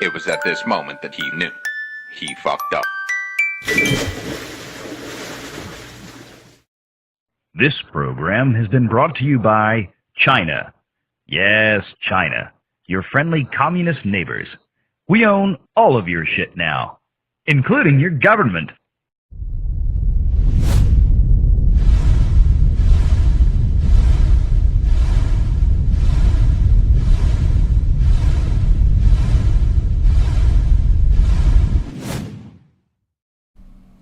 It was at this moment that he knew. He fucked up. This program has been brought to you by China. Yes, China. Your friendly communist neighbors. We own all of your shit now, including your government.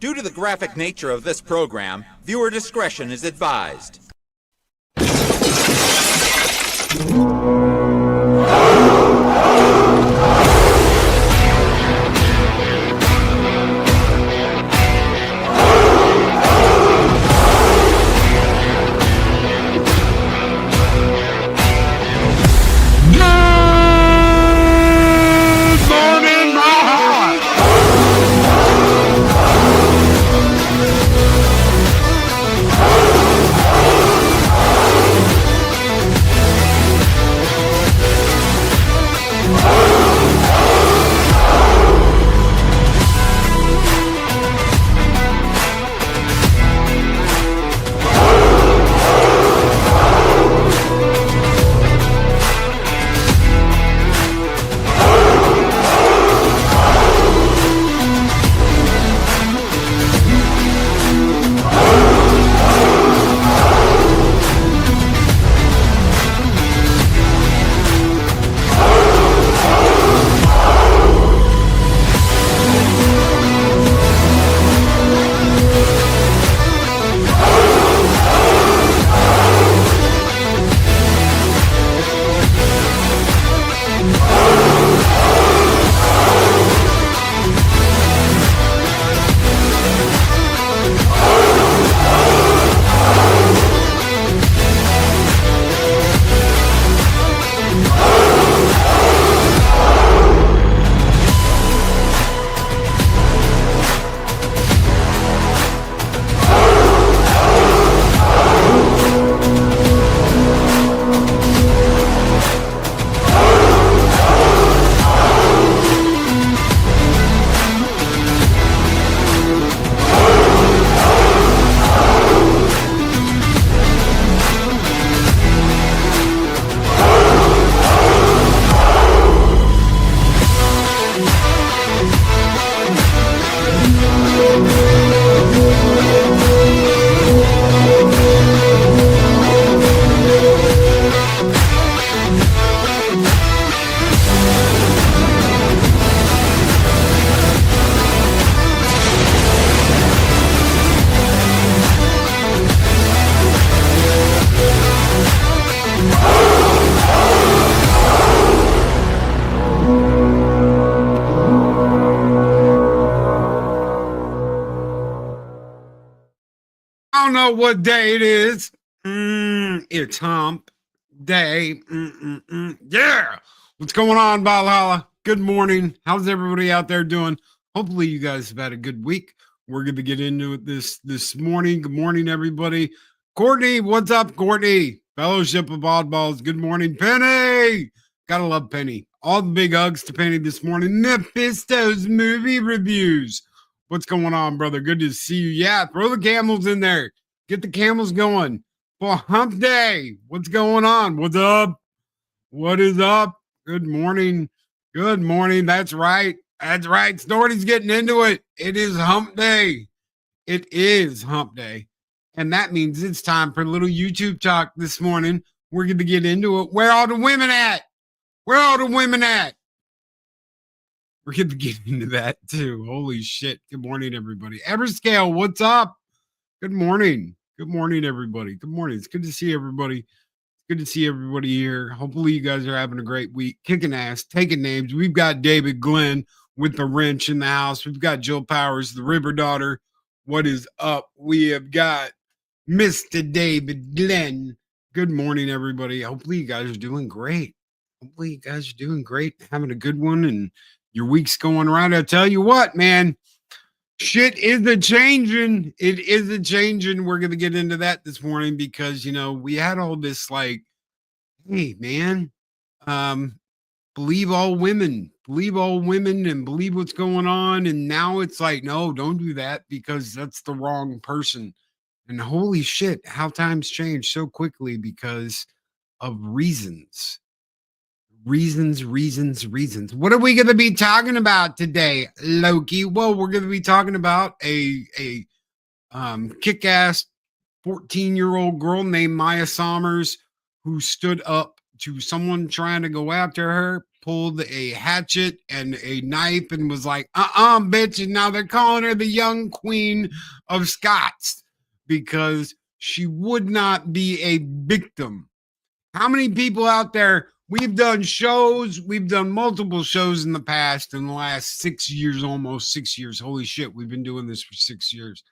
Due to the graphic nature of this program, viewer discretion is advised. I don't know what day it is. It's hump day. Yeah. What's going on, Valhalla? Good morning. How's everybody out there doing? Hopefully you guys have had a good week. We're going to get into it this morning. Good morning, everybody. Courtney, what's up, Courtney? Fellowship of Oddballs. Good morning, Penny. Gotta love Penny. All the big hugs to Penny this morning. Mephisto's movie reviews. What's going on, brother? Good to see you. Yeah, throw the camels in there. Get the camels going for hump day. What's going on? What's up? What is up? Good morning. Good morning. That's right. That's right. Snorty's getting into it. It is hump day. It is hump day. And that means it's time for a little YouTube talk this morning. We're going to get into it. Where are the women at? Where are the women at? We're going to get into that too. Holy shit. Good morning, everybody. Everscale, what's up? Good morning. Good morning, everybody. Good morning. It's good to see everybody. It's good to see everybody here. Hopefully you guys are having a great week. Kicking ass, taking names. We've got David Glenn with the wrench in the house. We've got Jill Powers, the River Daughter. What is up? We have got Mr. David Glenn. Good morning, everybody. Hopefully you guys are doing great. Hopefully you guys are doing great, having a good one, and your week's going right. I tell you what, man, shit is a changing. It is a changing. We're going to get into that this morning because, you know, we had all this like, hey, man, believe all women, believe all women and believe what's going on. And now it's like, no, don't do that because that's the wrong person. And holy shit, how times change so quickly because of reasons. Reasons. What are we going to be talking about today, Loki? Well, we're going to be talking about a kick-ass 14-year-old girl named Maya Sommers who stood up to someone trying to go after her, pulled a hatchet and a knife and was like, bitch. And now they're calling her the young queen of Scots because she would not be a victim. How many people out there? We've done shows. We've done multiple shows in the past in the last 6 years, almost 6 years. Holy shit. We've been doing this for 6 years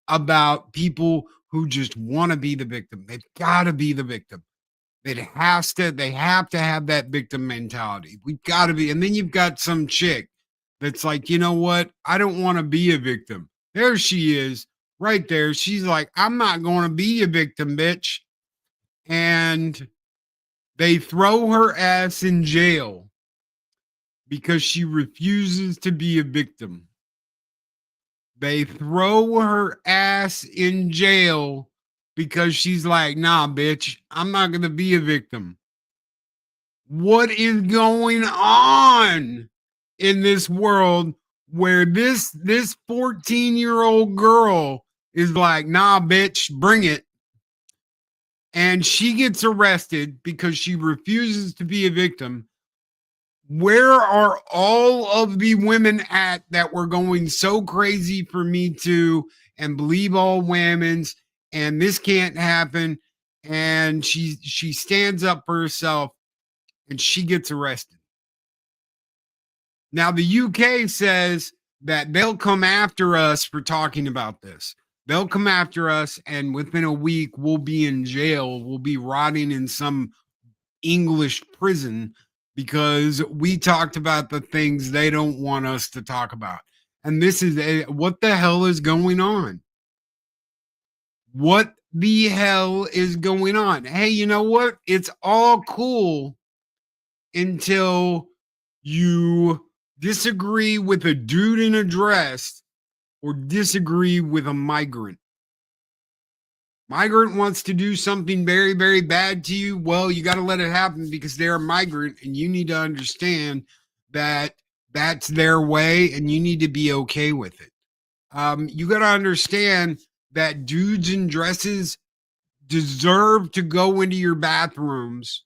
about people who just want to be the victim. They've got to be the victim. They have to have that victim mentality. We've got to be. And then you've got some chick that's like, you know what? I don't want to be a victim. There she is right there. She's like, I'm not going to be a victim, bitch. And they throw her ass in jail because she refuses to be a victim. They throw her ass in jail because she's like, nah, bitch, I'm not going to be a victim. What is going on in this world where this 14-year-old girl is like, nah, bitch, bring it. And she gets arrested because she refuses to be a victim. Where are all of the women at that were going so crazy for Me Too and believe all women's and this can't happen? And she stands up for herself and she gets arrested. Now the UK says that they'll come after us for talking about this. They'll come after us, and within a week we'll be in jail. We'll be rotting in some English prison because we talked about the things they don't want us to talk about. And this is what the hell is going on? What the hell is going on? Hey, you know what? It's all cool until you disagree with a dude in a dress or disagree with a migrant. Migrant wants to do something very, very bad to you. Well, you got to let it happen because they're a migrant and you need to understand that that's their way and you need to be okay with it. You got to understand that dudes in dresses deserve to go into your bathrooms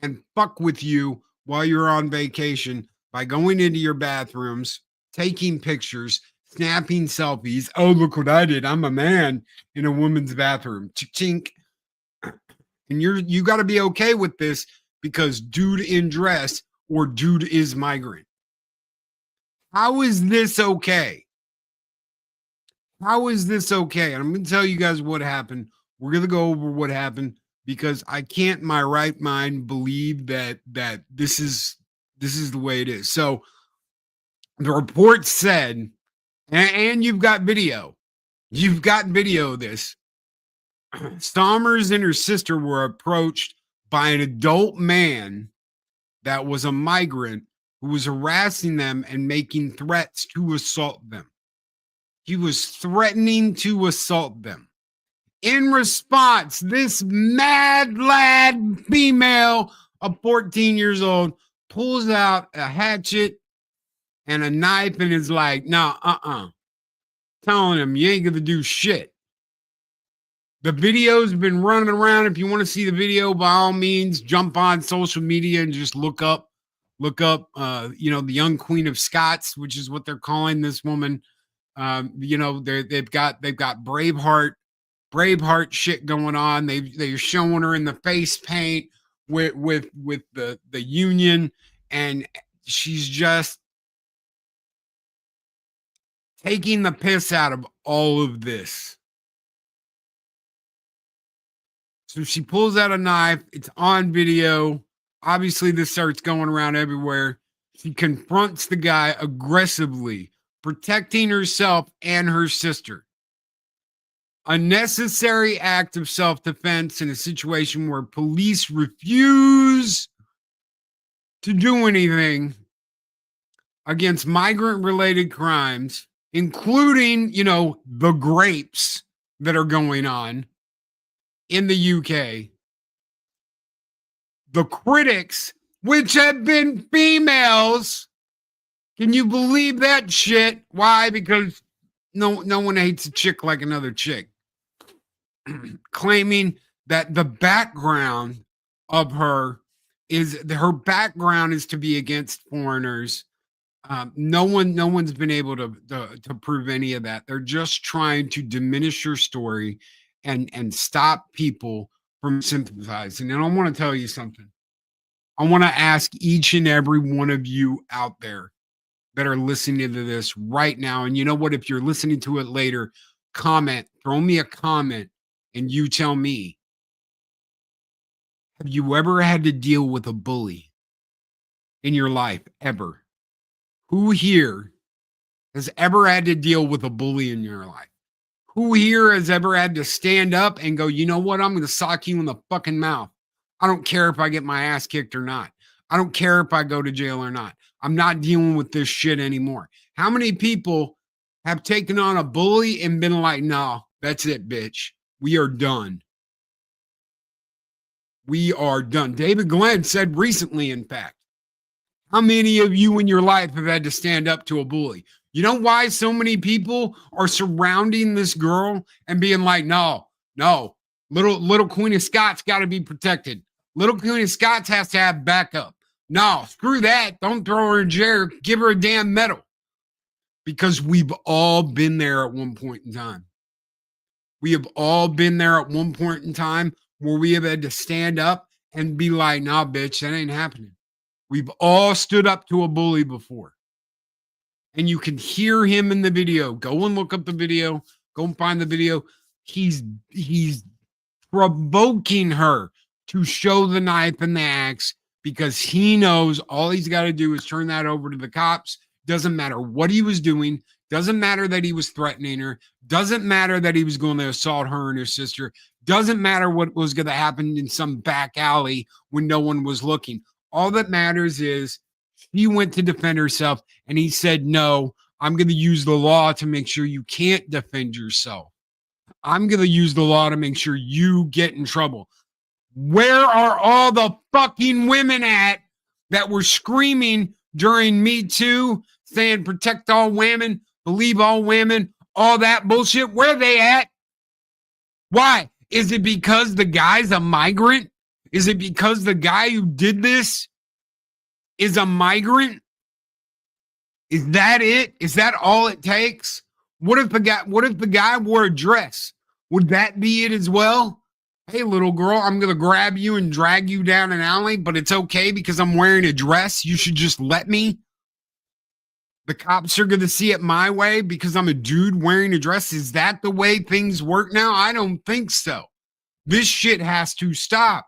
and fuck with you while you're on vacation by going into your bathrooms, taking pictures, snapping selfies. Oh, look what I did. I'm a man in a woman's bathroom. Chink. And you got to be okay with this because dude in dress or dude is migrant. How is this okay? How is this okay? And I'm going to tell you guys what happened. We're going to go over what happened because I can't in my right mind believe that this is the way it is. So the report said, and you've got video. You've got video of this. Sommers and her sister were approached by an adult man that was a migrant who was harassing them and making threats to assault them. He was threatening to assault them. In response, this mad lad female of 14 years old pulls out a hatchet and a knife and is like, nah, telling him you ain't gonna do shit. The video's been running around. If you want to see the video, by all means, jump on social media and just look up, the young queen of Scots, which is what they're calling this woman. They've got Braveheart shit going on. They're showing her in the face paint with the Union, and she's just taking the piss out of all of this. So she pulls out a knife. It's on video. Obviously, this starts going around everywhere. She confronts the guy aggressively, protecting herself and her sister. A necessary act of self-defense in a situation where police refuse to do anything against migrant-related crimes, including, the grapes that are going on in the UK. The critics, which have been females, can you believe that shit? Why? Because no one hates a chick like another chick. Claiming that the background of her background is to be against foreigners. No one's been able to prove any of that. They're just trying to diminish your story and stop people from sympathizing. And I want to tell you something. I want to ask each and every one of you out there that are listening to this right now. And you know what? If you're listening to it later, throw me a comment and you tell me, have you ever had to deal with a bully in your life? Ever? Who here has ever had to deal with a bully in your life? Who here has ever had to stand up and go, you know what? I'm going to sock you in the fucking mouth. I don't care if I get my ass kicked or not. I don't care if I go to jail or not. I'm not dealing with this shit anymore. How many people have taken on a bully and been like, no, that's it, bitch. We are done. We are done. David Glenn said recently, in fact, how many of you in your life have had to stand up to a bully? You know why so many people are surrounding this girl and being like, no, little Queen of Scots got to be protected. Little Queen of Scots has to have backup. No, screw that. Don't throw her in jail. Give her a damn medal. Because we've all been there at one point in time. We have all been there at one point in time where we have had to stand up and be like, nah, bitch, that ain't happening. We've all stood up to a bully before. And you can hear him in the video. Go and look up the video. Go and find the video. He's provoking her to show the knife and the axe because he knows all he's got to do is turn that over to the cops. Doesn't matter what he was doing. Doesn't matter that he was threatening her. Doesn't matter that he was going to assault her and her sister. Doesn't matter what was going to happen in some back alley when no one was looking. All that matters is he went to defend herself and he said, no, I'm going to use the law to make sure you can't defend yourself. I'm going to use the law to make sure you get in trouble. Where are all the fucking women at that were screaming during Me Too, saying protect all women, believe all women, all that bullshit? Where are they at? Why? Is it because the guy's a migrant? Is it because the guy who did this is a migrant? Is that it? Is that all it takes? What if the guy wore a dress? Would that be it as well? Hey, little girl, I'm going to grab you and drag you down an alley, but it's okay because I'm wearing a dress. You should just let me. The cops are going to see it my way because I'm a dude wearing a dress. Is that the way things work now? I don't think so. This shit has to stop.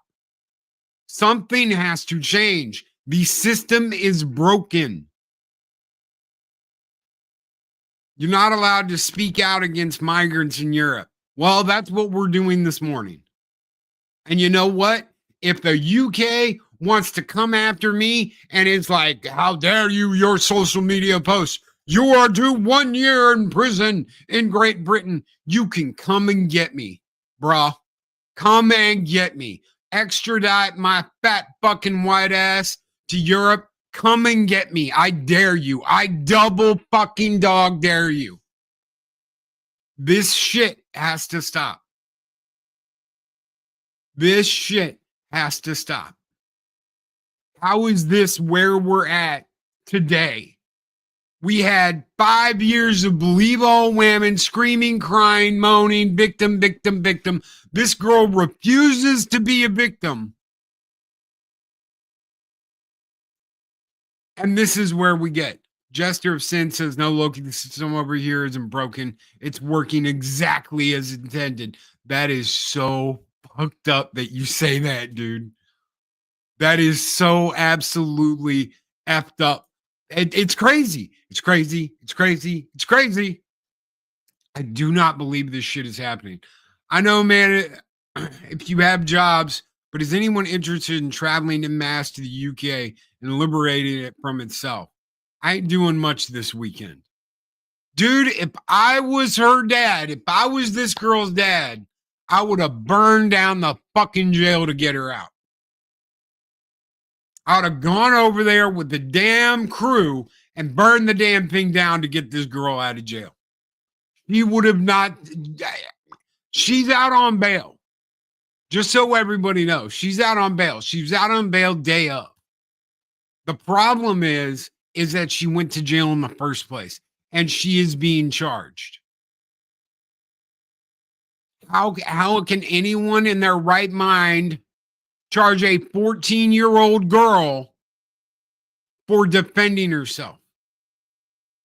Something has to change. The system is broken. You're not allowed to speak out against migrants in Europe. Well, that's what we're doing this morning. And you know what? If the UK wants to come after me and it's like, how dare you, your social media posts, you are due 1 year in prison in Great Britain, you can come and get me, bruh. Come and get me. Extradite my fat fucking white ass to Europe. Come and get me. I dare you. I double fucking dog dare you. This shit has to stop. This shit has to stop. How is this where we're at today? We had 5 years of believe all women screaming, crying, moaning, victim, victim, victim. This girl refuses to be a victim. And this is where we get. Jester of Sin says, no, Loki, the system over here isn't broken. It's working exactly as intended. That is so fucked up that you say that, dude. That is so absolutely effed up. It's crazy. It's crazy. It's crazy. It's crazy. I do not believe this shit is happening. I know, man, if you have jobs, but is anyone interested in traveling en masse to the UK and liberating it from itself? I ain't doing much this weekend. Dude, if I was her dad, if I was this girl's dad, I would have burned down the fucking jail to get her out. I would have gone over there with the damn crew and burned the damn thing down to get this girl out of jail. He would have not. She's out on bail. Just so everybody knows, she's out on bail. She was out on bail day of. The problem is that she went to jail in the first place, and she is being charged. How can anyone in their right mind charge a 14-year-old girl for defending herself?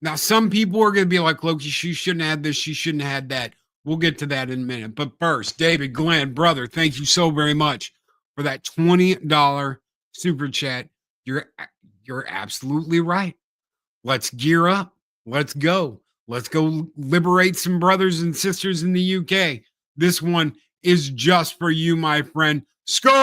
Now, some people are going to be like, Loki, she shouldn't have had this, she shouldn't have had that. We'll get to that in a minute. But first, David Glenn, brother, thank you so very much for that $20 super chat. You're absolutely right. Let's gear up. Let's go. Let's go liberate some brothers and sisters in the UK. This one is just for you, my friend. Scots!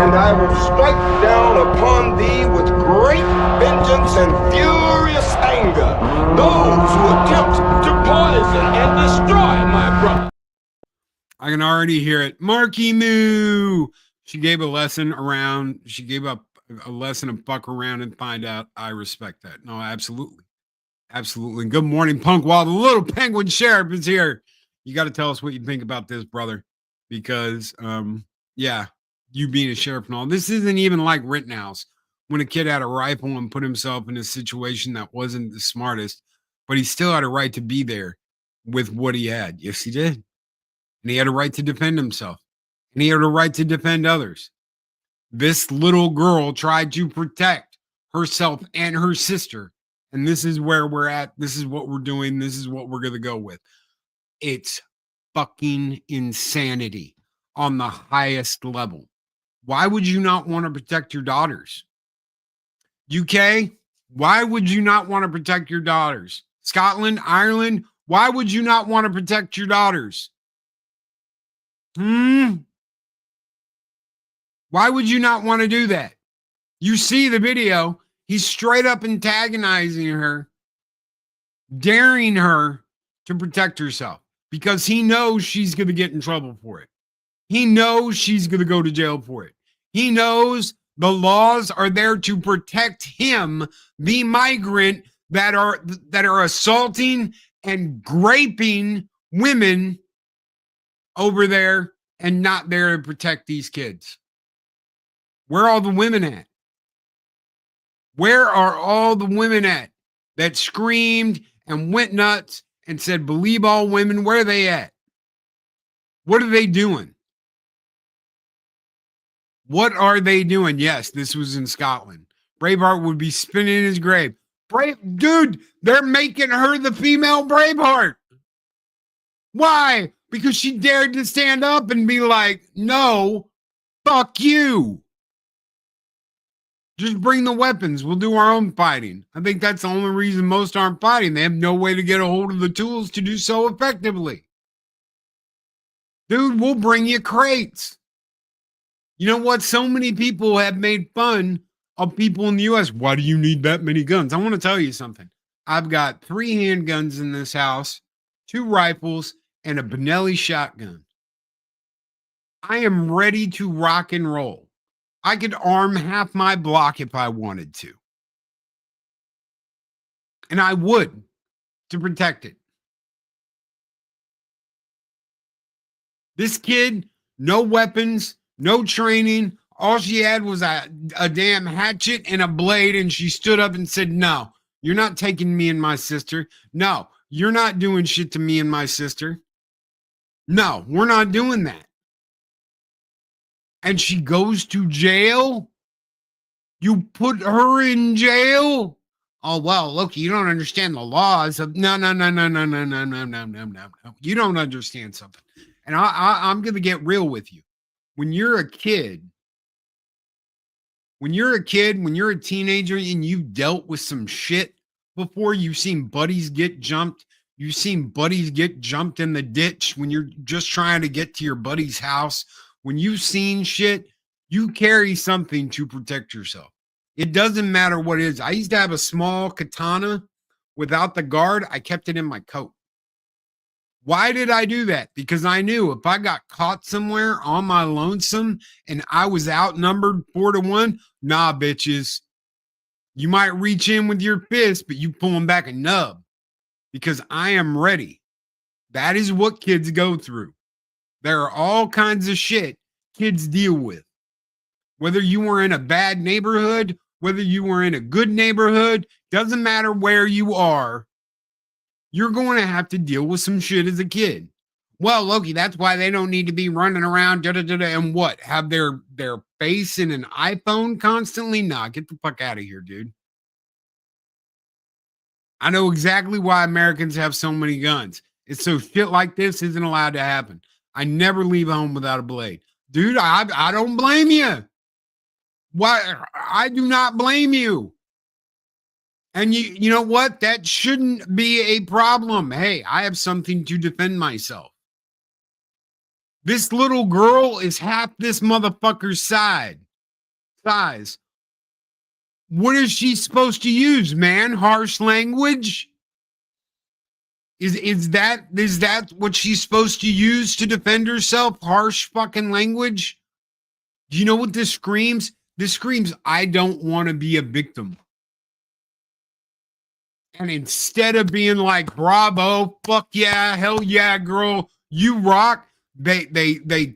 And I will strike down upon thee with great vengeance and furious anger those who attempt to poison and destroy my brother. I can already hear it. Marky Moo. She gave a lesson around. She gave up a lesson of fuck around and find out. I respect that. No, absolutely. Absolutely. Good morning, Punk. While the little penguin sheriff is here, you got to tell us what you think about this, brother. Because, yeah, you being a sheriff and all. This isn't even like Rittenhouse when a kid had a rifle and put himself in a situation that wasn't the smartest, but he still had a right to be there with what he had. Yes, he did. And he had a right to defend himself. And he had a right to defend others. This little girl tried to protect herself and her sister. And this is where we're at. This is what we're doing. This is what we're going to go with. It's fucking insanity on the highest level. Why would you not want to protect your daughters? UK, why would you not want to protect your daughters? Scotland, Ireland, why would you not want to protect your daughters? Why would you not want to do that? You see the video. He's straight up antagonizing her, daring her to protect herself because he knows she's going to get in trouble for it. He knows she's going to go to jail for it. He knows the laws are there to protect him, the migrant that are assaulting and raping women over there and not there to protect these kids. Where are all the women at? Where are all the women at that screamed and went nuts and said, believe all women? Where are they at? What are they doing? What are they doing? Yes, this was in Scotland. Braveheart would be spinning in his grave. Dude, they're making her the female Braveheart. Why? Because she dared to stand up and be like, no, fuck you. Just bring the weapons. We'll do our own fighting. I think that's the only reason most aren't fighting. They have no way to get a hold of the tools to do so effectively. Dude, we'll bring you crates. You know what? So many people have made fun of people in the U.S. Why do you need that many guns? I want to tell you something. I've got 3 handguns in this house, 2 rifles, and a Benelli shotgun. I am ready to rock and roll. I could arm half my block if I wanted to. And I would to protect it. This kid, no weapons, no training. All she had was a damn hatchet and a blade, and she stood up and said, no, you're not taking me and my sister. No, you're not doing shit to me and my sister. No, we're not doing that. And she goes to jail? You put her in jail? Oh, well, Loki, you don't understand the laws of no. You don't understand something. And I'm going to get real with you. When you're a kid, when you're a teenager and you've dealt with some shit before, you've seen buddies get jumped. You've seen buddies get jumped in the ditch when you're just trying to get to your buddy's house, when you've seen shit, you carry something to protect yourself. It doesn't matter what it is. I used to have a small katana without the guard. I kept it in my coat. Why did I do that? Because I knew if I got caught somewhere on my lonesome and I was outnumbered 4-1, nah, bitches. You might reach in with your fist, but you pulling back a nub because I am ready. That is what kids go through. There are all kinds of shit kids deal with. Whether you were in a bad neighborhood, whether you were in a good neighborhood, doesn't matter where you are, you're going to have to deal with some shit as a kid. Well, Loki, that's why they don't need to be running around and what? Have their face in an iPhone constantly? Nah, get the fuck out of here, dude. I know exactly why Americans have so many guns. It's so shit like this isn't allowed to happen. I never leave home without a blade. Dude, I don't blame you. Why? I do not blame you. And you know what? That shouldn't be a problem. Hey, I have something to defend myself. This little girl is half this motherfucker's size. What is she supposed to use, man? Harsh language? Is that what she's supposed to use to defend herself? Harsh fucking language? Do you know what this screams? This screams, I don't want to be a victim. And instead of being like, bravo, fuck yeah, hell yeah, girl, you rock, they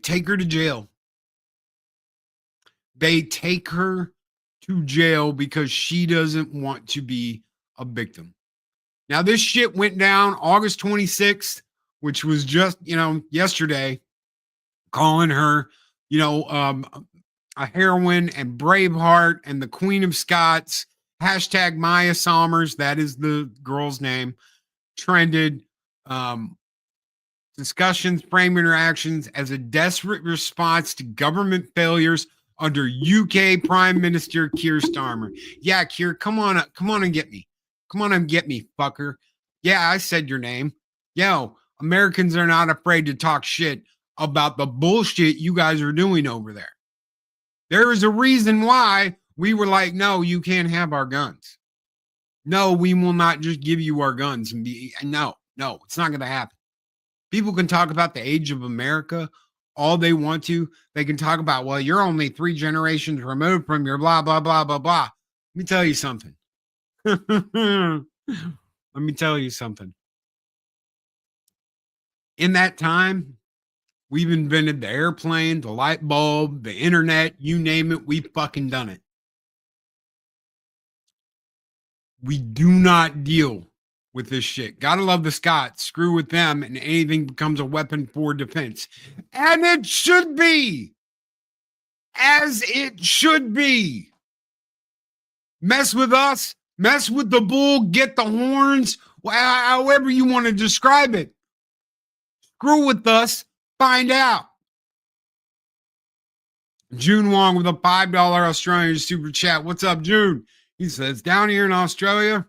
take her to jail. They take her to jail because she doesn't want to be a victim. Now, this shit went down August 26th, which was just, yesterday, calling her, a heroine and Braveheart and the Queen of Scots. Hashtag Maya Sommers, that is the girl's name, trended. Discussions framing her actions as a desperate response to government failures under UK Prime Minister Keir Starmer. Yeah, Keir, come on and get me. Come on and get me, fucker. Yeah, I said your name. Yo, Americans are not afraid to talk shit about the bullshit you guys are doing over there. There is a reason why we were like, no, you can't have our guns. No, we will not just give you our guns and no, it's not going to happen. People can talk about the age of America all they want to. They can talk about, well, you're only 3 generations removed from your blah, blah, blah, blah, blah. Let me tell you something. Let me tell you something. In that time, we've invented the airplane, the light bulb, the internet, you name it, we've fucking done it. We do not deal with this shit. Gotta love the Scots. Screw with them and anything becomes a weapon for defense. And it should be. As it should be. Mess with us. Mess with the bull. Get the horns. However you want to describe it. Screw with us. Find out. June Wong with a $5 Australian super chat. What's up, June? He says, down here in Australia,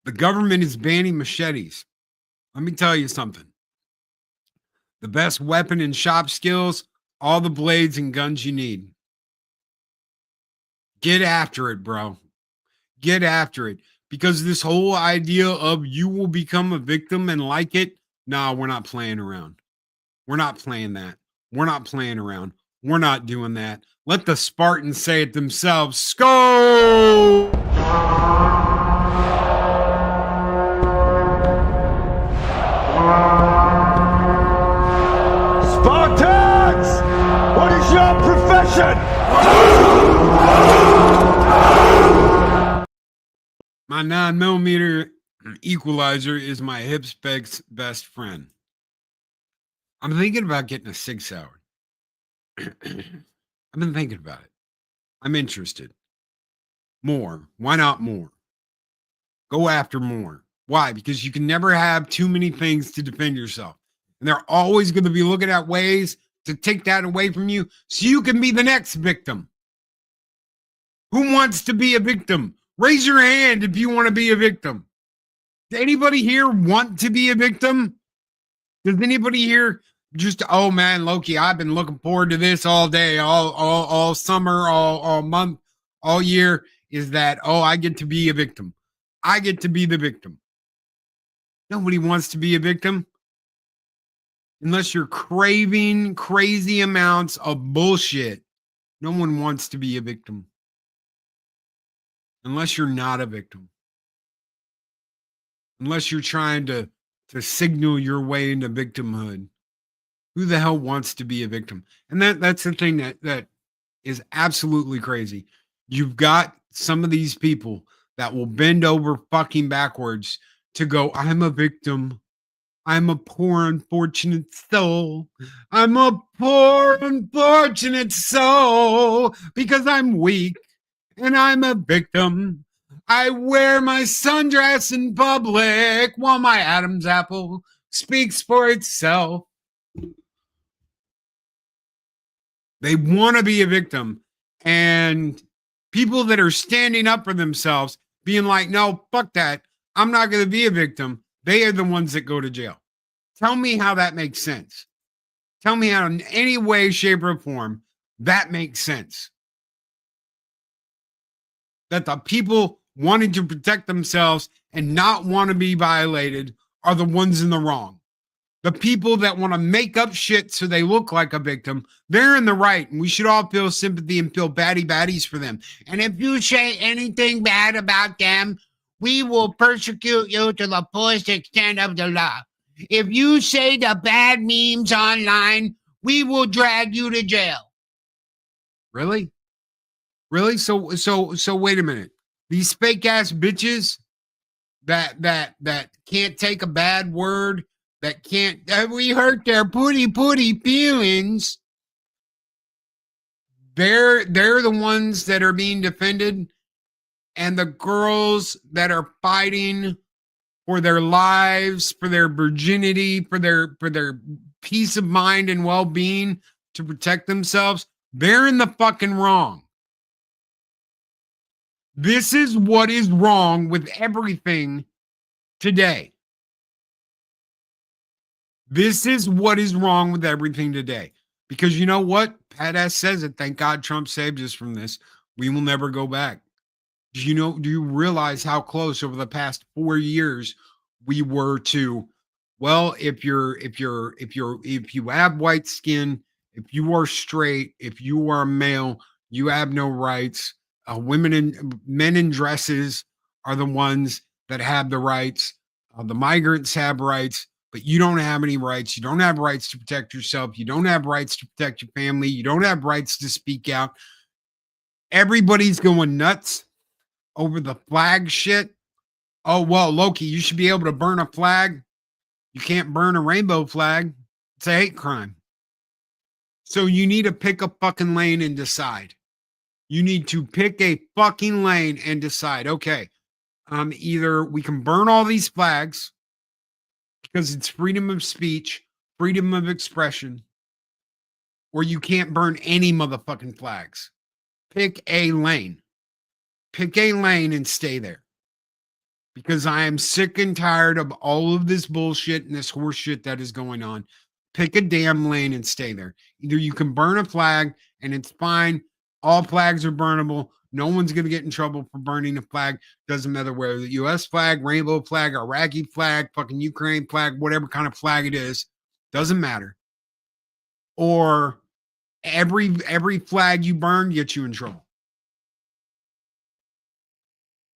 the government is banning machetes. Let me tell you something. The best weapon in shop skills, all the blades and guns you need. Get after it, bro. Get after it. Because this whole idea of you will become a victim and like it, nah, we're not playing around. We're not playing that. We're not playing around. We're not doing that. Let the Spartans say it themselves. Skull! Spartans! What is your profession? My 9mm equalizer is my hip spec's best friend. I'm thinking about getting a Sig Sauer. I've been thinking about it. I'm interested. More. Why not more? Go after more. Why? Because you can never have too many things to defend yourself. And they're always going to be looking at ways to take that away from you so you can be the next victim. Who wants to be a victim? Raise your hand if you want to be a victim. Does anybody here want to be a victim? Does anybody here just, oh man, Loki, I've been looking forward to this all day, all summer, all month, all year, is that, oh, I get to be a victim. I get to be the victim. Nobody wants to be a victim unless you're craving crazy amounts of bullshit. No one wants to be a victim unless you're not a victim. Unless you're trying to signal your way into victimhood. Who the hell wants to be a victim? And that's the thing that is absolutely crazy. You've got some of these people that will bend over fucking backwards to go, I'm a victim. I'm a poor, unfortunate soul. I'm a poor, unfortunate soul because I'm weak and I'm a victim. I wear my sundress in public while my Adam's apple speaks for itself. They want to be a victim. And people that are standing up for themselves, being like, no, fuck that. I'm not going to be a victim. They are the ones that go to jail. Tell me how that makes sense. Tell me how in any way, shape, or form that makes sense. That the people wanting to protect themselves and not want to be violated are the ones in the wrong. The people that want to make up shit so they look like a victim, they're in the right, and we should all feel sympathy and feel baddies for them. And if you say anything bad about them, we will persecute you to the fullest extent of the law. If you say the bad memes online, we will drag you to jail. Really? Really? So wait a minute. These fake ass bitches that can't take a bad word, that can't, we hurt their putty feelings. They're the ones that are being defended, and the girls that are fighting for their lives, for their virginity, for their peace of mind and well-being to protect themselves, they're in the fucking wrong. This is what is wrong with everything today. This is what is wrong with everything today. Because you know what? Badass says it. Thank God Trump saved us from this. We will never go back. Do you realize how close over the past 4 years we were to, well, if you have white skin, if you are straight, if you are a male, you have no rights. Men in dresses are the ones that have the rights. The migrants have rights, but you don't have any rights. You don't have rights to protect yourself. You don't have rights to protect your family. You don't have rights to speak out. Everybody's going nuts over the flag shit. Oh, well, Loki, you should be able to burn a flag. You can't burn a rainbow flag. It's a hate crime. So you need to pick a fucking lane and decide. You need to pick a fucking lane and decide, okay, either we can burn all these flags because it's freedom of speech, freedom of expression, or you can't burn any motherfucking flags. Pick a lane. Pick a lane and stay there. Because I am sick and tired of all of this bullshit and this horse shit that is going on. Pick a damn lane and stay there. Either you can burn a flag and it's fine. All flags are burnable. No one's going to get in trouble for burning a flag. Doesn't matter whether the U.S. flag, rainbow flag, Iraqi flag, fucking Ukraine flag, whatever kind of flag it is. Doesn't matter. Or every flag you burn gets you in trouble.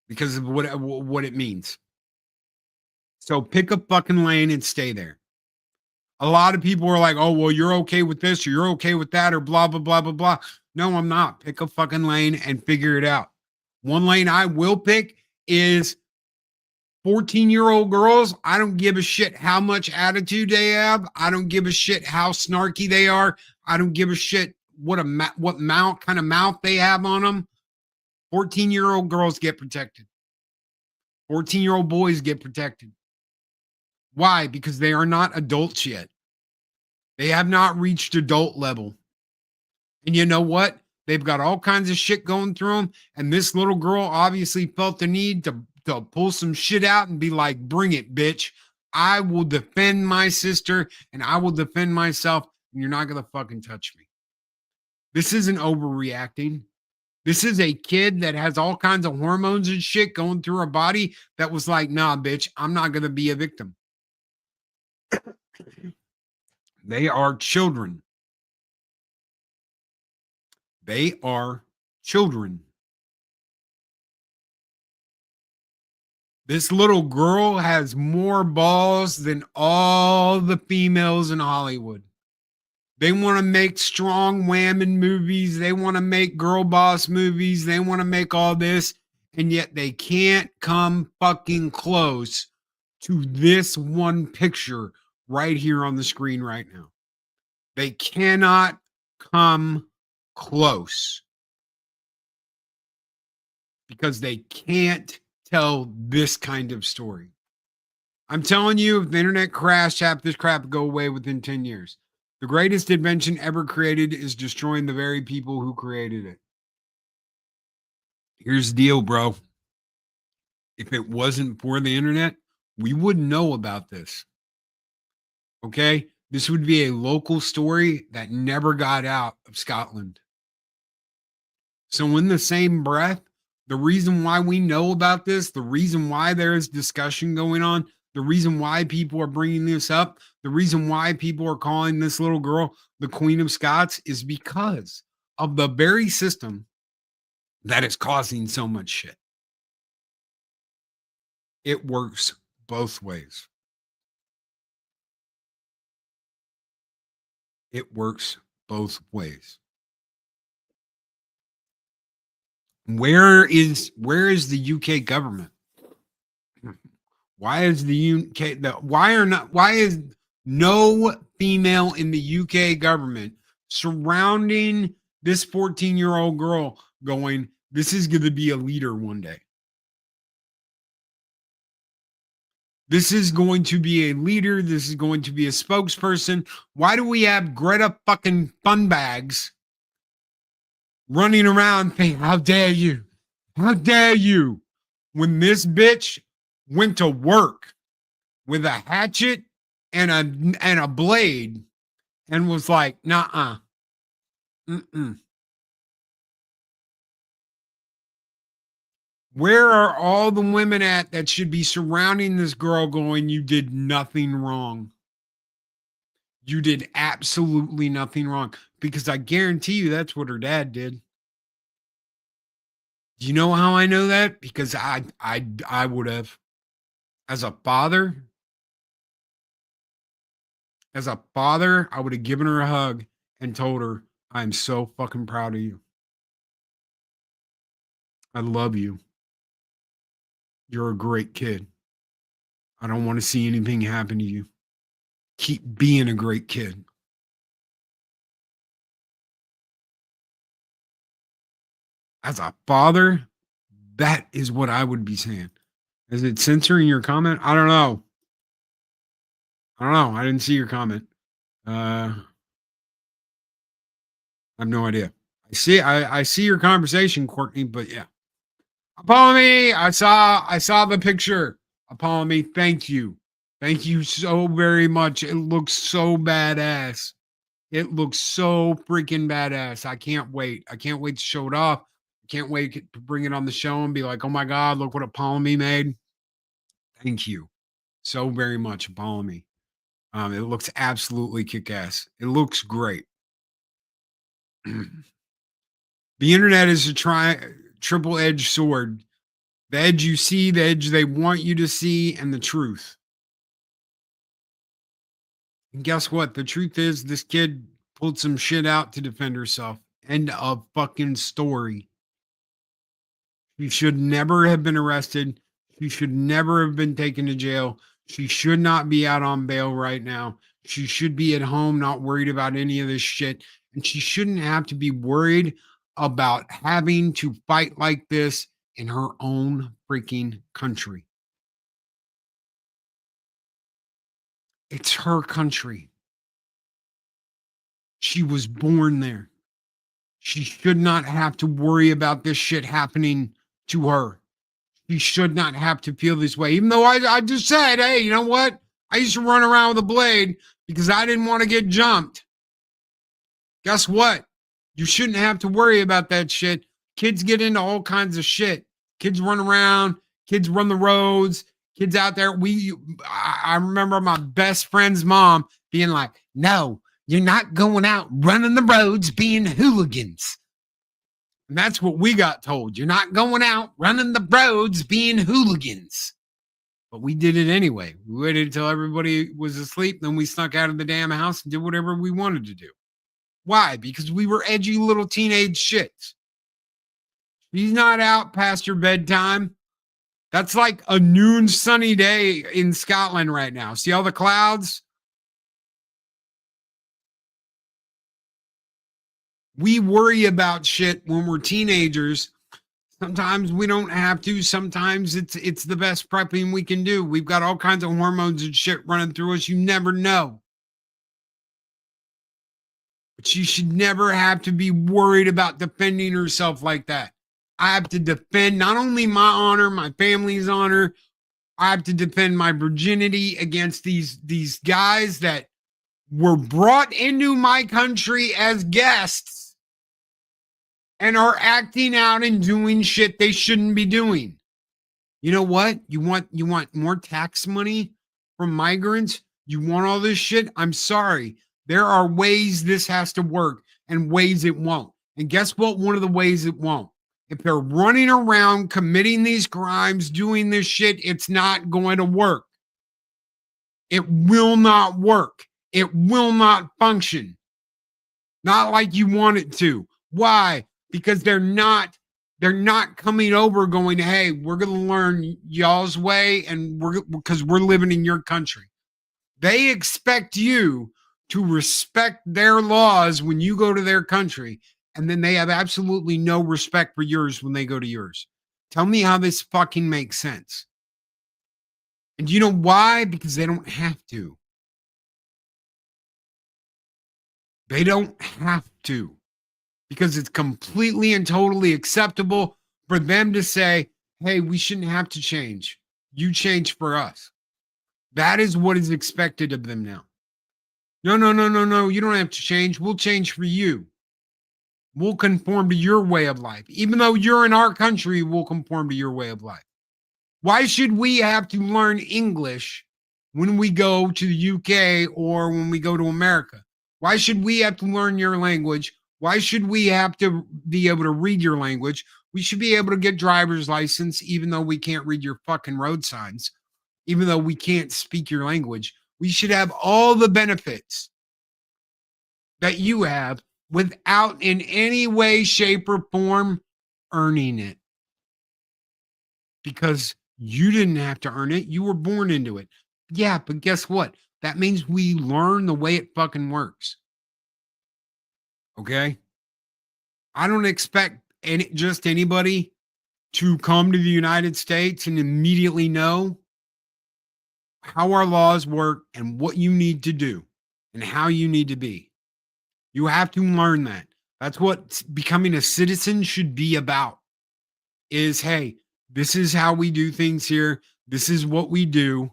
Because of what it means. So pick a fucking lane and stay there. A lot of people are like, oh, well, you're okay with this or you're okay with that or blah, blah, blah, blah, blah. No, I'm not. Pick a fucking lane and figure it out. One lane I will pick is 14-year-old girls. I don't give a shit how much attitude they have. I don't give a shit how snarky they are. I don't give a shit what kind of mouth they have on them. 14-year-old girls get protected. 14-year-old boys get protected. Why? Because they are not adults yet. They have not reached adult level. And you know what? They've got all kinds of shit going through them. And this little girl obviously felt the need to pull some shit out and be like, bring it, bitch. I will defend my sister and I will defend myself, and you're not going to fucking touch me. This isn't overreacting. This is a kid that has all kinds of hormones and shit going through her body that was like, nah, bitch, I'm not going to be a victim. They are children. They are children. This little girl has more balls than all the females in Hollywood. They want to make strong women movies. They want to make girl boss movies. They want to make all this. And yet they can't come fucking close to this one picture right here on the screen right now. They cannot come close because they can't tell this kind of story. I'm telling you, if the internet crashed, half this crap would go away within 10 years. The greatest invention ever created is destroying the very people who created it. Here's the deal, bro. If it wasn't for the internet, we wouldn't know about this. Okay? This would be a local story that never got out of Scotland. So in the same breath, the reason why we know about this, the reason why there is discussion going on, the reason why people are bringing this up, the reason why people are calling this little girl the Queen of Scots is because of the very system that is causing so much shit. It works both ways. It works both ways. Where is the UK government? Why is the UK why is no female in the UK government surrounding this 14-year-old girl going, this is going to be a leader one day? This is going to be a leader. This is going to be a spokesperson. Why do we have Greta fucking Funbags running around saying, how dare you? How dare you? When this bitch went to work with a hatchet and a blade and was like, nah. Where are all the women at that should be surrounding this girl going, you did nothing wrong? You did absolutely nothing wrong. Because I guarantee you that's what her dad did. Do you know how I know that? Because I would have. As a father, I would have given her a hug and told her, I'm so fucking proud of you. I love you. You're a great kid. I don't want to see anything happen to you. Keep being a great kid. As a father, that is what I would be saying. Is it censoring your comment? I don't know. I didn't see your comment. I have no idea. I see your conversation, Courtney, but yeah. Apollo, I saw the picture. Apollo, thank you. Thank you so very much. It looks so badass. It looks so freaking badass. I can't wait. I can't wait to show it off. I can't wait to bring it on the show and be like, oh my God, look what Apollo made. Thank you so very much, Apollo. It looks absolutely kick-ass. It looks great. The internet is a triple-edged sword. The edge you see, the edge they want you to see, and the truth. And guess what? The truth is this kid pulled some shit out to defend herself. End of fucking story. She should never have been arrested. She should never have been taken to jail. She should not be out on bail right now. She should be at home, not worried about any of this shit. And she shouldn't have to be worried about having to fight like this in her own freaking country. It's her country. She was born there. She should not have to worry about this shit happening to her. She should not have to feel this way. Even though I just said, hey, you know what? I used to run around with a blade because I didn't want to get jumped. Guess what? You shouldn't have to worry about that shit. Kids get into all kinds of shit. Kids run around. Kids run the roads. Kids out there. I remember my best friend's mom being like, no, you're not going out running the roads being hooligans. And that's what we got told. You're not going out running the roads being hooligans. But we did it anyway. We waited until everybody was asleep. Then we snuck out of the damn house and did whatever we wanted to do. Why? Because we were edgy little teenage shits. She's not out past your bedtime. That's like a noon sunny day in Scotland right now. See all the clouds? We worry about shit when we're teenagers. Sometimes we don't have to. Sometimes it's the best prepping we can do. We've got all kinds of hormones and shit running through us. You never know. But you should never have to be worried about defending yourself like that. I have to defend not only my honor, my family's honor. I have to defend my virginity against these guys that were brought into my country as guests and are acting out and doing shit they shouldn't be doing. You know what? You want more tax money from migrants? You want all this shit? I'm sorry. There are ways this has to work and ways it won't. And guess what? One of the ways it won't. If they're running around committing these crimes, doing this shit, it's not going to work. It will not work. It will not function. Not like you want it to. Why? Because they're not coming over going, hey, we're going to learn y'all's way and because we're living in your country. They expect you to respect their laws when you go to their country, and then they have absolutely no respect for yours when they go to yours. Tell me how this fucking makes sense. And do you know why? Because they don't have to. They don't have to. Because it's completely and totally acceptable for them to say, hey, we shouldn't have to change. You change for us. That is what is expected of them now. No. You don't have to change. We'll change for you. We'll conform to your way of life. Even though you're in our country, we'll conform to your way of life. Why should we have to learn English when we go to the UK or when we go to America? Why should we have to learn your language? Why should we have to be able to read your language? We should be able to get driver's license even though we can't read your fucking road signs, even though we can't speak your language. We should have all the benefits that you have without in any way, shape, or form earning it. Because you didn't have to earn it. You were born into it. Yeah, but guess what? That means we learn the way it fucking works. Okay? I don't expect just anybody to come to the United States and immediately know how our laws work and what you need to do and how you need to be. You have to learn that. That's what becoming a citizen should be about. Is, hey, this is how we do things here. This is what we do.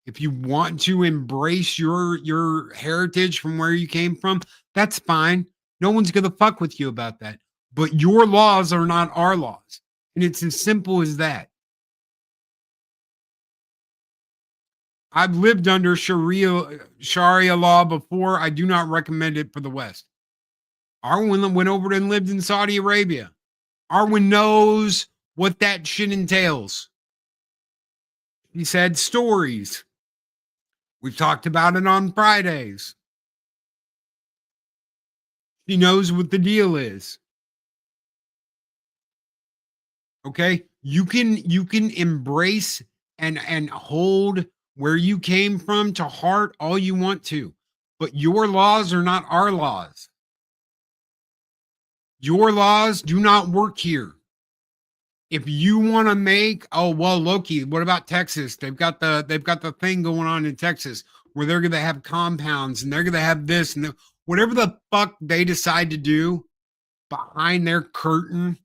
If you want to embrace your heritage from where you came from, that's fine. No one's going to fuck with you about that. But your laws are not our laws. And it's as simple as that. I've lived under Sharia law before. I do not recommend it for the West. Arwen went over and lived in Saudi Arabia. Arwen knows what that shit entails. He said stories. We've talked about it on Fridays. He knows what the deal is. Okay? You can embrace and hold where you came from to heart all you want to, but your laws are not our laws. Your laws do not work here. If you want to make, Loki, what about Texas? They've got the thing going on in Texas where they're going to have compounds and they're going to have this and whatever the fuck they decide to do behind their curtain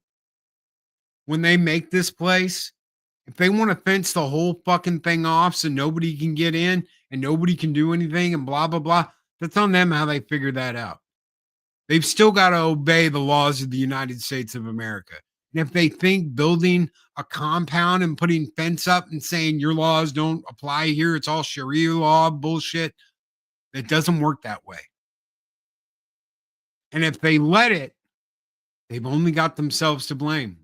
when they make this place. If they want to fence the whole fucking thing off so nobody can get in, and nobody can do anything and blah, blah, blah. That's on them how they figure that out. They've still got to obey the laws of the United States of America. And if they think building a compound and putting fence up and saying your laws don't apply here, it's all Sharia law bullshit, it doesn't work that way. And if they let it, they've only got themselves to blame.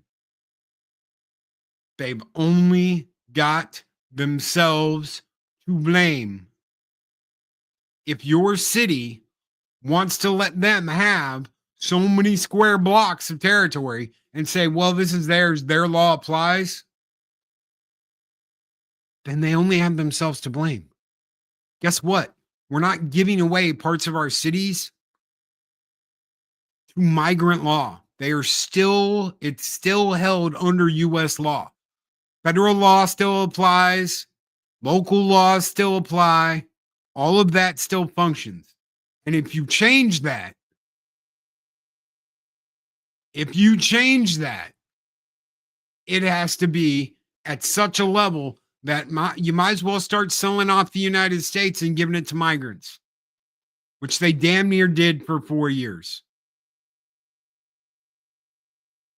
They've only got themselves to blame. If your city wants to let them have so many square blocks of territory and say, well, this is theirs, their law applies, then they only have themselves to blame. Guess what? We're not giving away parts of our cities to migrant law. It's still held under U.S. law. Federal law still applies. Local laws still apply. All of that still functions. And if you change that, it has to be at such a level that you might as well start selling off the United States and giving it to migrants, which they damn near did for 4 years.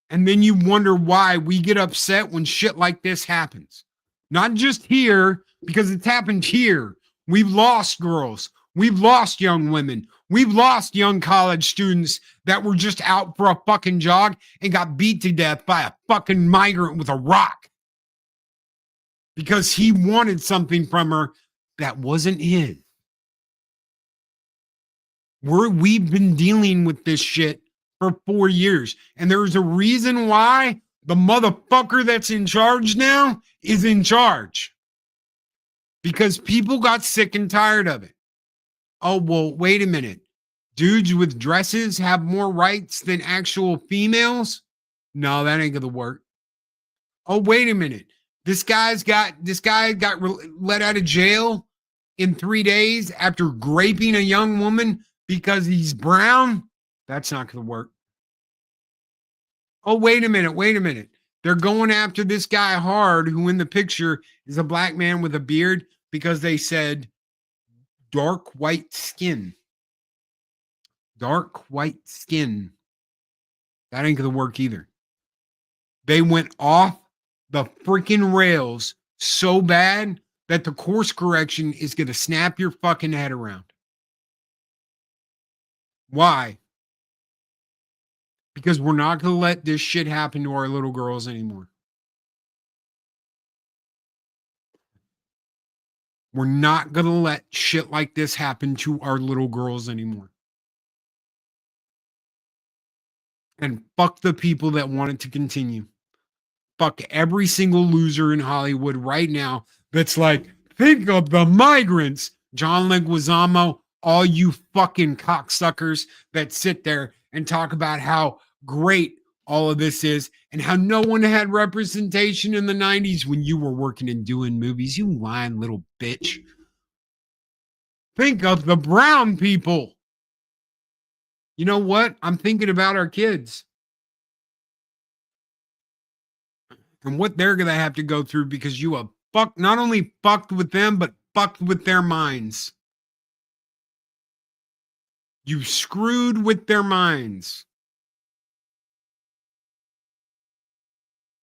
And then you wonder why we get upset when shit like this happens. Not just here, because it's happened here. We've lost girls. We've lost young women. We've lost young college students that were just out for a fucking jog and got beat to death by a fucking migrant with a rock because he wanted something from her that wasn't his. We've been dealing with this shit for 4 years. And there's a reason why the motherfucker that's in charge now is in charge. Because people got sick and tired of it. Oh, well, wait a minute. Dudes with dresses have more rights than actual females? No, that ain't gonna work. Oh, wait a minute. This guy got let out of jail in 3 days after raping a young woman because he's brown? That's not going to work. Oh, wait a minute. They're going after this guy hard, who in the picture is a black man with a beard, because they said dark white skin. Dark white skin. That ain't going to work either. They went off the freaking rails so bad that the course correction is going to snap your fucking head around. Why? Because we're not going to let this shit happen to our little girls anymore. We're not going to let shit like this happen to our little girls anymore. And fuck the people that want it to continue. Fuck every single loser in Hollywood right now that's like, think of the migrants. John Leguizamo, all you fucking cocksuckers that sit there and talk about how great all of this is and how no one had representation in the 90s when you were working and doing movies. You lying little bitch. Think of the brown people. You know what? I'm thinking about our kids and what they're going to have to go through because you have not only fucked with them, but fucked with their minds. You screwed with their minds.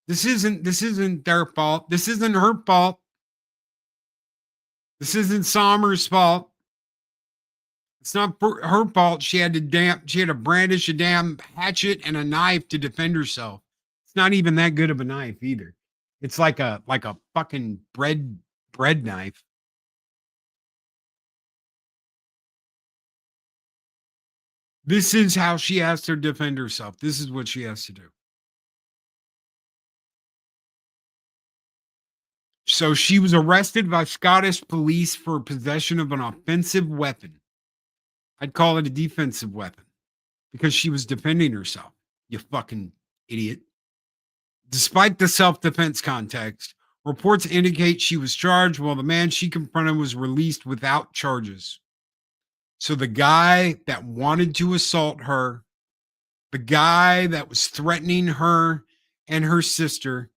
This isn't their fault. This isn't her fault. This isn't Sommer's fault. It's not her fault. She had to brandish a damn hatchet and a knife to defend herself. It's not even that good of a knife either. It's like a fucking bread knife. This is how she has to defend herself. This is what she has to do. So she was arrested by Scottish police for possession of an offensive weapon. I'd call it a defensive weapon because she was defending herself. You fucking idiot. Despite the self-defense context, reports indicate she was charged while the man she confronted was released without charges. So the guy that wanted to assault her, the guy that was threatening her and her sister,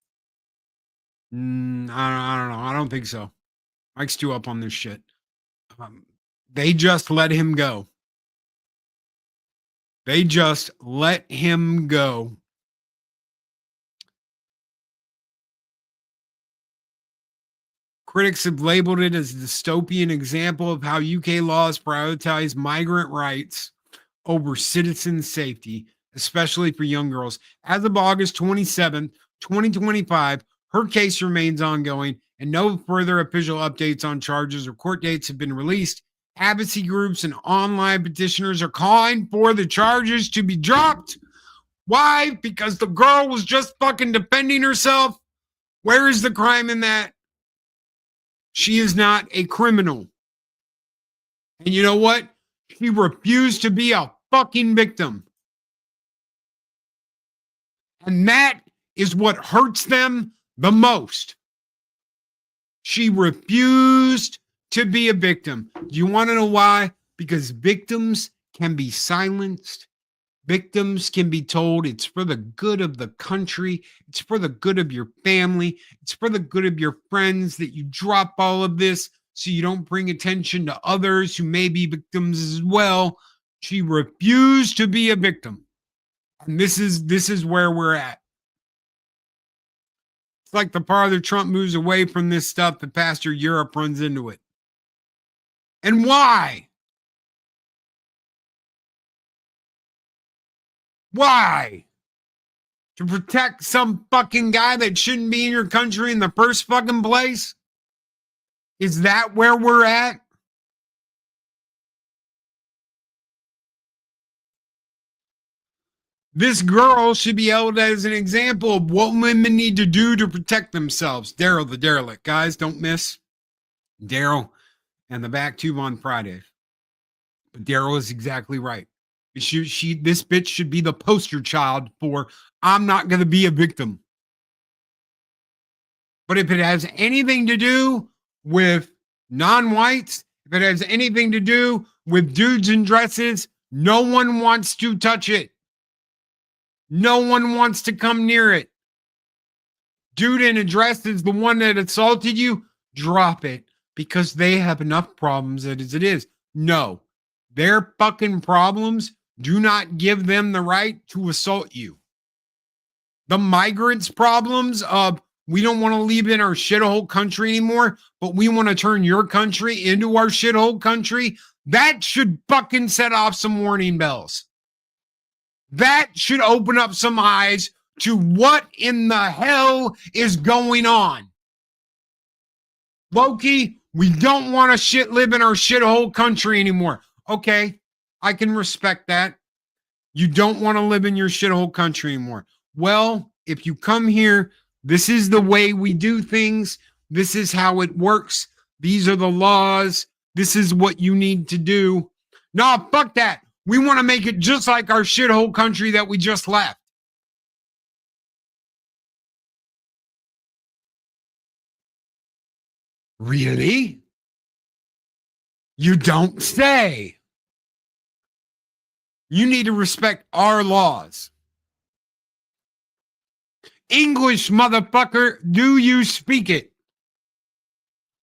I don't know. I don't think so. Mike's too up on this shit. They just let him go. They just let him go. Critics have labeled it as a dystopian example of how UK laws prioritize migrant rights over citizen safety, especially for young girls. As of August 27, 2025, her case remains ongoing and no further official updates on charges or court dates have been released. Advocacy groups and online petitioners are calling for the charges to be dropped. Why? Because the girl was just fucking defending herself. Where is the crime in that? She is not a criminal. And you know what? She refused to be a fucking victim. And that is what hurts them the most. She refused to be a victim. Do you want to know why? Because victims can be silenced. Victims can be told it's for the good of the country. It's for the good of your family. It's for the good of your friends that you drop all of this so you don't bring attention to others who may be victims as well. She refused to be a victim. And this is where we're at. It's like the farther Trump moves away from this stuff, the faster Europe runs into it. And why? Why? To protect some fucking guy that shouldn't be in your country in the first fucking place? Is that where we're at? This girl should be held as an example of what women need to do to protect themselves. Daryl the derelict. Guys, don't miss Daryl and the back tube on Friday. But Daryl is exactly right. This bitch should be the poster child for I'm not going to be a victim. But if it has anything to do with non-whites, if it has anything to do with dudes in dresses, no one wants to touch it. No one wants to come near it. Dude in a dress is the one that assaulted you. Drop it because they have enough problems as it is. No, their fucking problems do not give them the right to assault you. The migrants' problems of we don't want to live in our shithole country anymore, but we want to turn your country into our shithole country. That should fucking set off some warning bells. That should open up some eyes to what in the hell is going on. Loki, we don't want to live in our shithole country anymore. Okay, I can respect that. You don't want to live in your shithole country anymore. Well, if you come here, this is the way we do things. This is how it works. These are the laws. This is what you need to do. No, fuck that. We want to make it just like our shithole country that we just left. Really? You don't say. You need to respect our laws. English, motherfucker, do you speak it?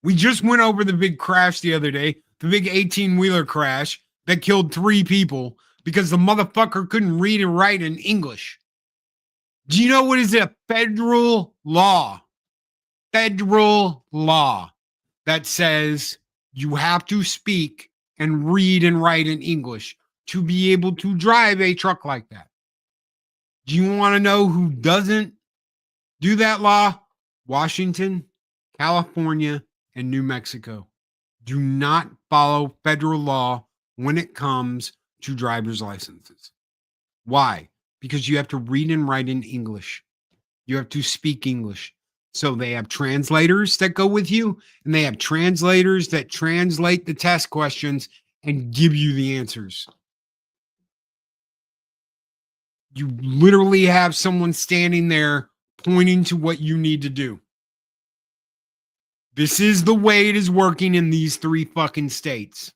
We just went over the big crash the other day, the big 18-wheeler crash that killed 3 people because the motherfucker couldn't read and write in English. Do you know what is a federal law? Federal law that says you have to speak and read and write in English to be able to drive a truck like that. Do you want to know who doesn't do that law? Washington, California, and New Mexico do not follow federal law when it comes to driver's licenses. Why? Because you have to read and write in English. You have to speak English. So they have translators that go with you, and they have translators that translate the test questions and give you the answers. You literally have someone standing there pointing to what you need to do. This is the way it is working in these 3 fucking states.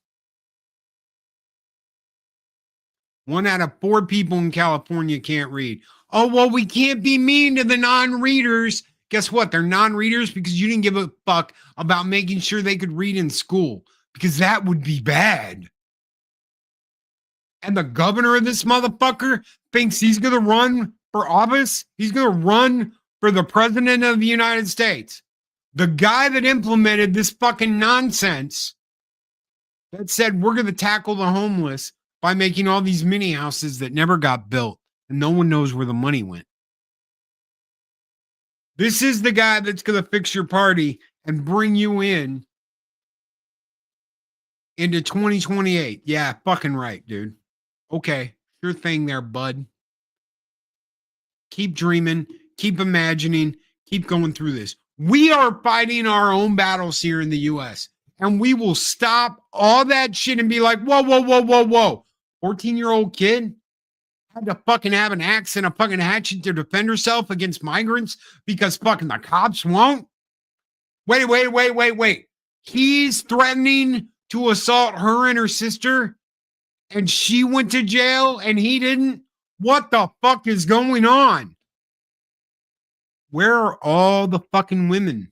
1 out of 4 people in California can't read. Oh, well, we can't be mean to the non-readers. Guess what? They're non-readers because you didn't give a fuck about making sure they could read in school. because that would be bad. And the governor of this motherfucker thinks he's going to run for office. He's going to run for the president of the United States. The guy that implemented this fucking nonsense that said we're going to tackle the homeless by making all these mini houses that never got built and no one knows where the money went. This is the guy that's going to fix your party and bring you into 2028. Yeah, fucking right, dude. Okay, sure thing there, bud. Keep dreaming, keep imagining, keep going through this. We are fighting our own battles here in the U.S., and we will stop all that shit and be like, whoa, whoa, whoa, whoa, whoa. 14-year-old kid had to fucking have an axe and a fucking hatchet to defend herself against migrants because fucking the cops won't? Wait. He's threatening to assault her and her sister, and she went to jail and he didn't? What the fuck is going on? Where are all the fucking women?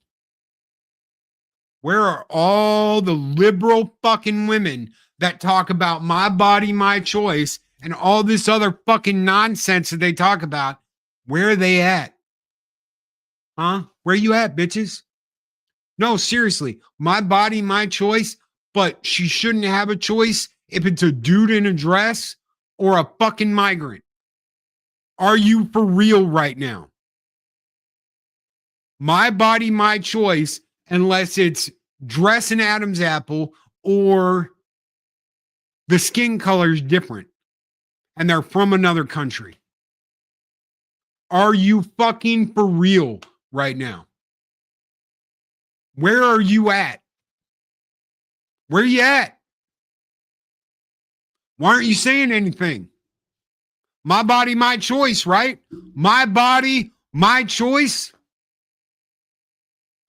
Where are all the liberal fucking women that talk about my body, my choice, and all this other fucking nonsense that they talk about? Where are they at? Huh? Where you at, bitches? No, seriously, my body, my choice, but she shouldn't have a choice if it's a dude in a dress or a fucking migrant. Are you for real right now? My body, my choice, unless it's dress and Adam's apple or the skin color is different and they're from another country. Are you fucking for real right now? Where are you at? Where are you at? Why aren't you saying anything? My body, my choice, right? My body, my choice.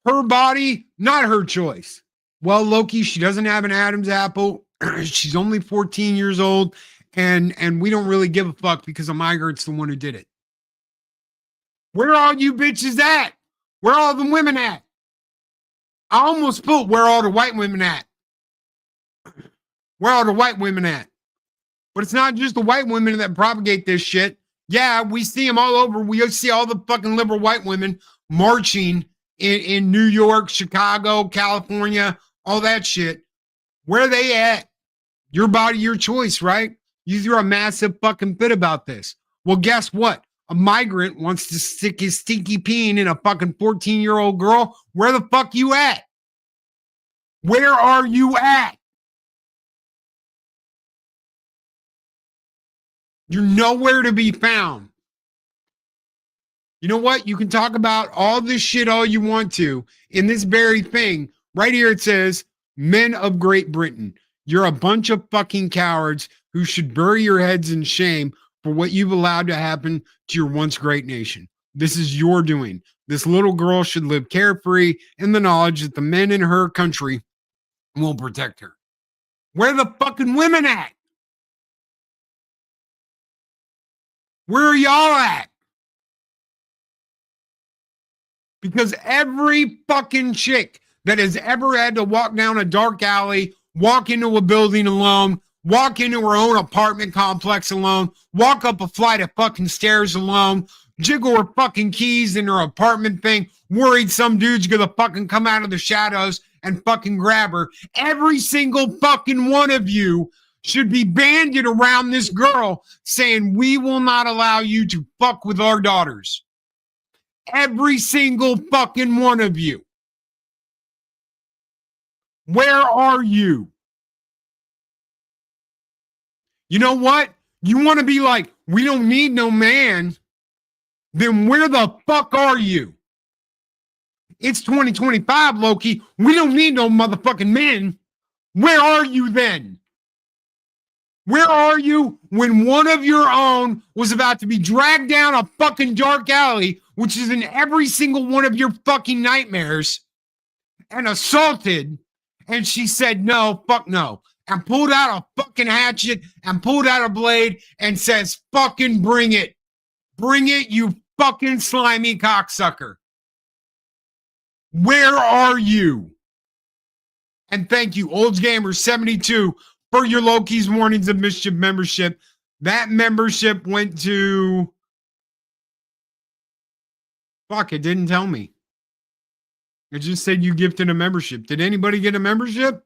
Her body, not her choice. Well, Loki, she doesn't have an Adam's apple. She's only 14 years old, and we don't really give a fuck because a migrant's the one who did it. Where are all you bitches at? Where are all the women at? I almost put where are all the white women at? Where are the white women at? But it's not just the white women that propagate this shit. Yeah, we see them all over. We see all the fucking liberal white women marching in New York, Chicago, California, all that shit. Where are they at? Your body, your choice, right? You threw a massive fucking fit about this. Well, guess what? A migrant wants to stick his stinky peen in a fucking 14-year-old girl. Where the fuck you at? Where are you at? You're nowhere to be found. You know what? You can talk about all this shit all you want to. In this very thing, right here it says, men of Great Britain, you're a bunch of fucking cowards who should bury your heads in shame for what you've allowed to happen to your once great nation. This is your doing. This little girl should live carefree in the knowledge that the men in her country will protect her. Where are the fucking women at? Where are y'all at? Because every fucking chick that has ever had to walk down a dark alley, walk into a building alone, walk into her own apartment complex alone, walk up a flight of fucking stairs alone, jiggle her fucking keys in her apartment thing, worried some dude's gonna fucking come out of the shadows and fucking grab her. Every single fucking one of you should be banded around this girl saying, we will not allow you to fuck with our daughters. Every single fucking one of you. Where are you? You know what? You want to be like, we don't need no man. Then where the fuck are you? It's 2025, Loki. We don't need no motherfucking men. Where are you then? Where are you when one of your own was about to be dragged down a fucking dark alley, which is in every single one of your fucking nightmares, and assaulted, and she said, no, fuck no, and pulled out a fucking hatchet and pulled out a blade and says, fucking bring it. Bring it, you fucking slimy cocksucker. Where are you? And thank you, Olds Gamer 72, for your Loki's Mornings of Mischief membership. That membership went to... Fuck, it didn't tell me. It just said you gifted a membership. Did anybody get a membership?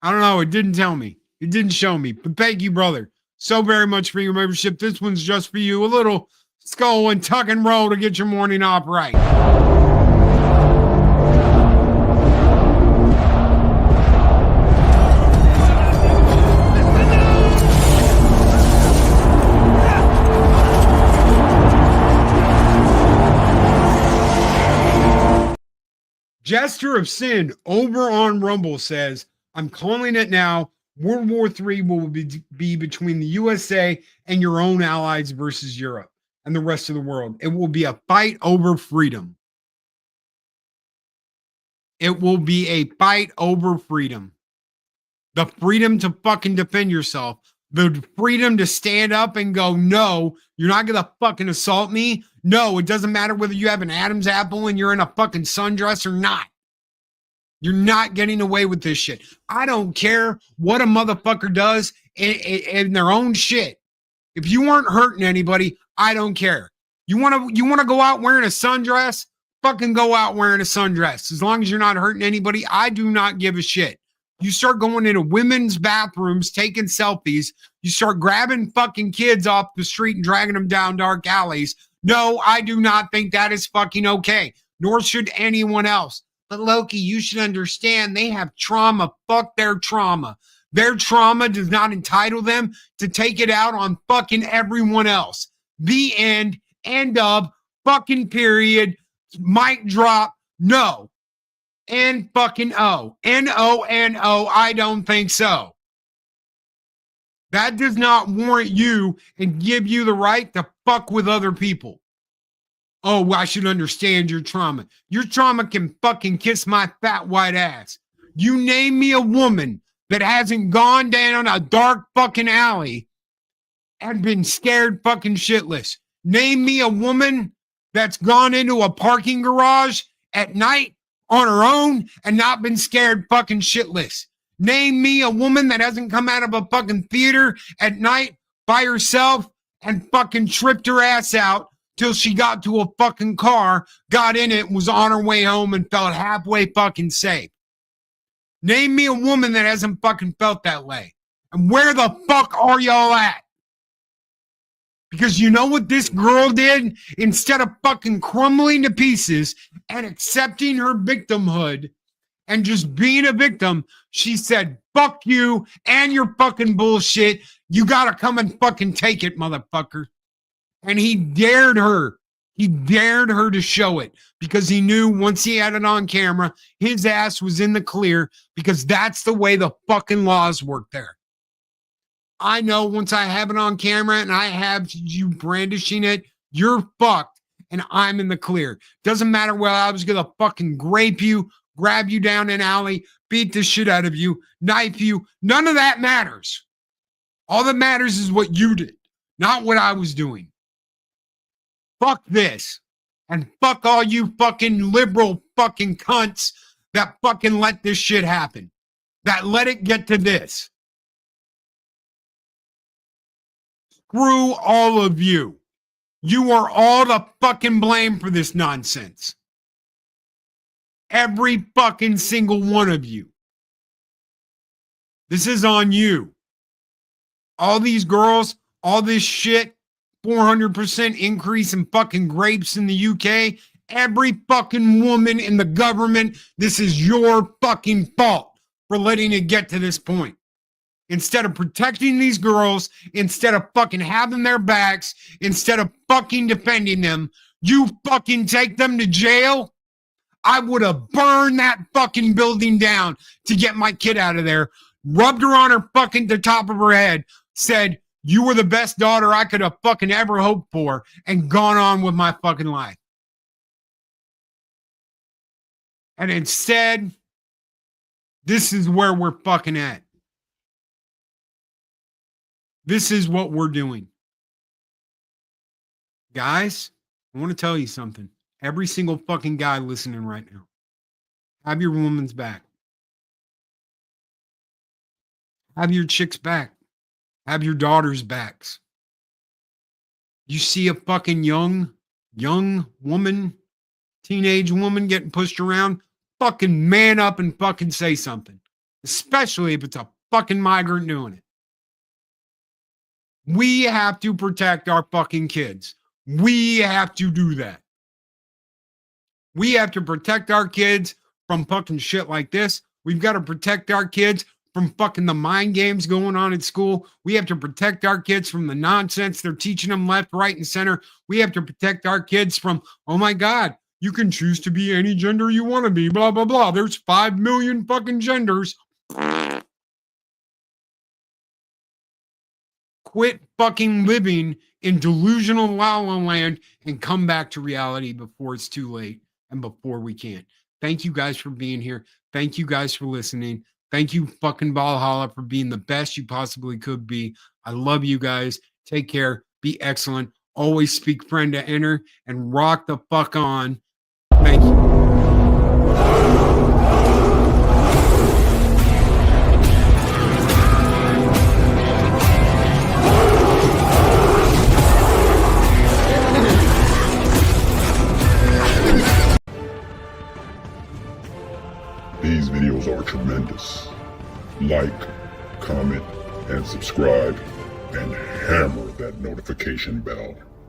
I don't know. It didn't tell me. It didn't show me. But thank you, brother, so very much for your membership. This one's just for you. A little skull and tuck and roll to get your morning off right. Jester of Sin over on Rumble says, I'm calling it now. World War III will be between the USA and your own allies versus Europe and the rest of the world. It will be a fight over freedom. It will be a fight over freedom. The freedom to fucking defend yourself. The freedom to stand up and go, no, you're not going to fucking assault me. No, it doesn't matter whether you have an Adam's apple and you're in a fucking sundress or not. You're not getting away with this shit. I don't care what a motherfucker does in their own shit. If you weren't hurting anybody, I don't care. You want to go out wearing a sundress? Fucking go out wearing a sundress. As long as you're not hurting anybody, I do not give a shit. You start going into women's bathrooms, taking selfies. You start grabbing fucking kids off the street and dragging them down dark alleys. No, I do not think that is fucking okay. Nor should anyone else. But Loki, you should understand they have trauma. Fuck their trauma. Their trauma does not entitle them to take it out on fucking everyone else. The end. End of. Fucking period. Mic drop. No. N fucking O. N-O-N-O. I don't think so. That does not warrant you and give you the right to fuck with other people. Oh, I should understand your trauma. Your trauma can fucking kiss my fat white ass. You name me a woman that hasn't gone down a dark fucking alley and been scared fucking shitless. Name me a woman that's gone into a parking garage at night on her own and not been scared fucking shitless. Name me a woman that hasn't come out of a fucking theater at night by herself and fucking tripped her ass out till she got to a fucking car, got in it, was on her way home and felt halfway fucking safe. Name me a woman that hasn't fucking felt that way. And where the fuck are y'all at? Because you know what this girl did? Instead of fucking crumbling to pieces and accepting her victimhood and just being a victim, she said, fuck you and your fucking bullshit. You gotta come and fucking take it, motherfucker. And he dared her. He dared her to show it because he knew once he had it on camera, his ass was in the clear because that's the way the fucking laws work there. I know once I have it on camera and I have you brandishing it, you're fucked and I'm in the clear. Doesn't matter whether I was going to fucking grape you, grab you down an alley, beat the shit out of you, knife you. None of that matters. All that matters is what you did, not what I was doing. Fuck this. And fuck all you fucking liberal fucking cunts that fucking let this shit happen. That let it get to this. Screw all of you. You are all the fucking blame for this nonsense. Every fucking single one of you. This is on you. All these girls, all this shit, 400% increase in fucking grapes in the UK. Every fucking woman in the government, this is your fucking fault for letting it get to this point. Instead of protecting these girls, instead of fucking having their backs, instead of fucking defending them, you fucking take them to jail. I would have burned that fucking building down to get my kid out of there, rubbed her on her fucking the top of her head, said, you were the best daughter I could have fucking ever hoped for, and gone on with my fucking life. And instead, this is where we're fucking at. This is what we're doing. Guys, I want to tell you something. Every single fucking guy listening right now, have your woman's back. Have your chicks back. Have your daughters' backs. You see a fucking young woman, teenage woman getting pushed around, fucking man up and fucking say something. Especially if it's a fucking migrant doing it. We have to protect our fucking kids. We have to do that. We have to protect our kids from fucking shit like this. We've got to protect our kids from fucking the mind games going on at school. We have to protect our kids from the nonsense they're teaching them left, right, and center. We have to protect our kids from, oh my God, you can choose to be any gender you want to be, blah, blah, blah. There's 5 million fucking genders. Quit fucking living in delusional la la land and come back to reality before it's too late and before we can. Thank you guys for being here. Thank you guys for listening. Thank you fucking Valhalla for being the best you possibly could be. I love you guys. Take care. Be excellent. Always speak friend to enter and rock the fuck on. Thank you. These videos are tremendous. Like, comment, and subscribe, and hammer that notification bell.